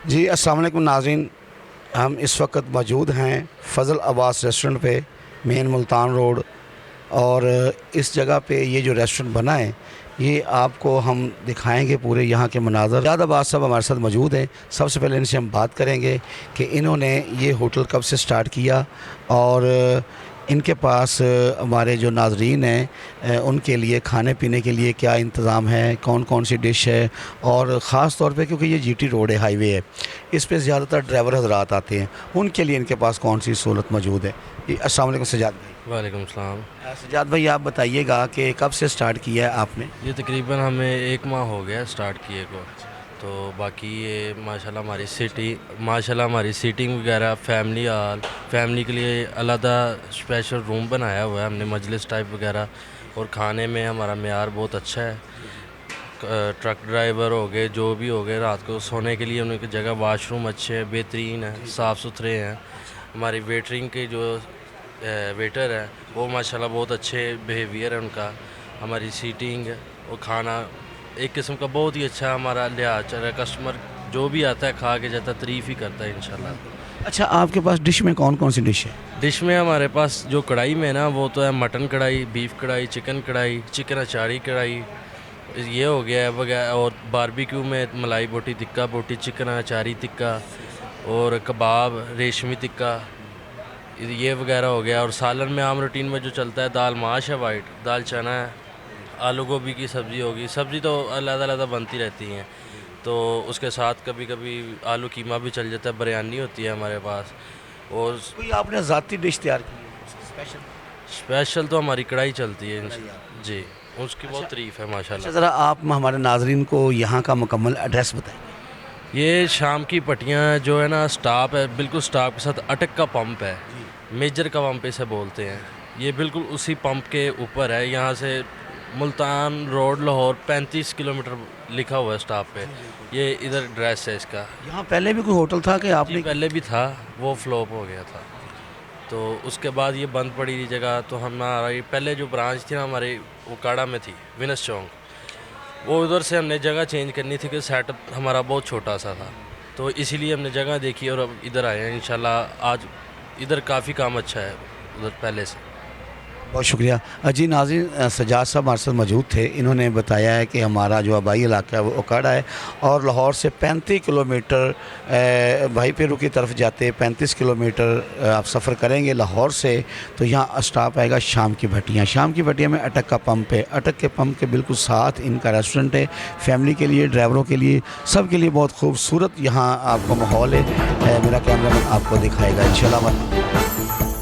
जी अस्सलाम वालेकुम नाज़रीन, हम इस वक्त मौजूद हैं फ़ज़ल अब्बास रेस्टोरेंट पे, मेन मुल्तान रोड। और इस जगह पे ये जो रेस्टोरेंट बना है ये आपको हम दिखाएंगे पूरे यहाँ के मनाज़र। ज़ियाद अब्बास साहब हमारे साथ मौजूद हैं। सबसे पहले इनसे हम बात करेंगे कि इन्होंने ये होटल कब से स्टार्ट किया और इनके पास हमारे जो नाज़रीन हैं उनके लिए खाने पीने के लिए क्या इंतज़ाम है, कौन कौन सी डिश है। और ख़ास तौर पे क्योंकि ये जीटी रोड है, हाईवे है, इस पे ज़्यादातर ड्राइवर हज़रात आते हैं, उनके लिए इनके पास कौन सी सहूलत मौजूद है। अस्सलाम वालेकुम सजाद भाई। वालेकुम सलाम। सजाद भाई आप बताइएगा कि कब से स्टार्ट किया है आपने। ये तकरीबन हमें 1 माह हो गया स्टार्ट किए को। तो बाकी ये माशाल्लाह हमारी सीटिंग वगैरह फैमिली हॉल, फैमिली के लिए अलहदा स्पेशल रूम बनाया हुआ है हमने, मजलिस टाइप वगैरह। और खाने में हमारा मेयार बहुत अच्छा है। ट्रक ड्राइवर हो गए, जो भी हो गए, रात को सोने के लिए उनकी जगह, वाशरूम अच्छे हैं, बेहतरीन है, साफ़ सुथरे हैं। हमारी वेटरिंग के जो वेटर है वो माशाल्लाह बहुत अच्छे बिहेवियर है उनका। हमारी सीटिंग और खाना एक किस्म का बहुत ही अच्छा हमारा लिहाज चल रहा है। कस्टमर जो भी आता है खा के जाता है, तारीफ़ ही करता है इंशाल्लाह। अच्छा, आपके पास डिश में कौन कौन सी डिश है। डिश में हमारे पास जो कढ़ाई में ना, वो तो है मटन कढ़ाई, बीफ कढ़ाई, चिकन अचारी कढ़ाई, ये हो गया है वगैरह। और बारबेक्यू में मलाई बोटी टिक्का बोटी, चिकन अचारी टिक्का और कबाब रेशमी टिक्का, ये वगैरह हो गया। और सालन में आम रूटीन में जो चलता है, दाल माश है, वाइट दाल चना है, आलू गोभी की सब्ज़ी होगी। सब्ज़ी तो अलग-अलग बनती रहती हैं। तो उसके साथ कभी कभी आलू कीमा भी चल जाता है, बिरयानी होती है हमारे पास। और कोई आपने ज़ाती डिश तैयार की है स्पेशल। स्पेशल तो हमारी कढ़ाई चलती है जी, उसकी बहुत तारीफ़ है अच्छा, माशाल्लाह। ज़रा आप हमारे नाजरीन को यहाँ का मुकम्मल एड्रेस बताएं। ये शाम की पट्टियाँ जो है ना, स्टॉप है, बिल्कुल स्टॉप के साथ अटक का पंप है, मेजर का पंप इसे बोलते हैं। ये बिल्कुल उसी पंप के ऊपर है। यहाँ से मुल्तान रोड लाहौर 35 किलोमीटर लिखा हुआ है स्टॉप पे। ये इधर एड्रेस है इसका। यहाँ पहले भी कोई होटल था कि जी आपने। पहले भी था, वो फ्लॉप हो गया था। तो उसके बाद ये बंद पड़ी थी जगह। तो हमारा ये पहले जो ब्रांच थी ना हमारे, वो काड़ा में थी, विनस चौक। वो उधर से हमने जगह चेंज करनी थी कि सेटअप हमारा बहुत छोटा सा था। तो इसीलिए हमने जगह देखी और अब इधर आए हैं। इंशाल्लाह आज इधर काफ़ी काम अच्छा है उधर पहले से। बहुत शुक्रिया। जी नाज़रीन, सजाद साहब हमारे साथ मौजूद थे। इन्होंने बताया है कि हमारा जो आबाई इलाका है वो ओकाड़ा है और लाहौर से 35 किलोमीटर भाई पेरू की तरफ जाते 35 किलोमीटर आप सफ़र करेंगे लाहौर से, तो यहाँ स्टॉप आएगा शाम की भट्टियाँ। शाम की भट्टियाँ में अटक का पंप है। अटक के पंप के बिल्कुल साथ इनका रेस्टोरेंट है। फैमिली के लिए, ड्राइवरों के लिए, सब के लिए बहुत खूबसूरत यहाँ आपको माहौल है। मेरा कैमरामैन आपको दिखाएगा इंशाल्लाह।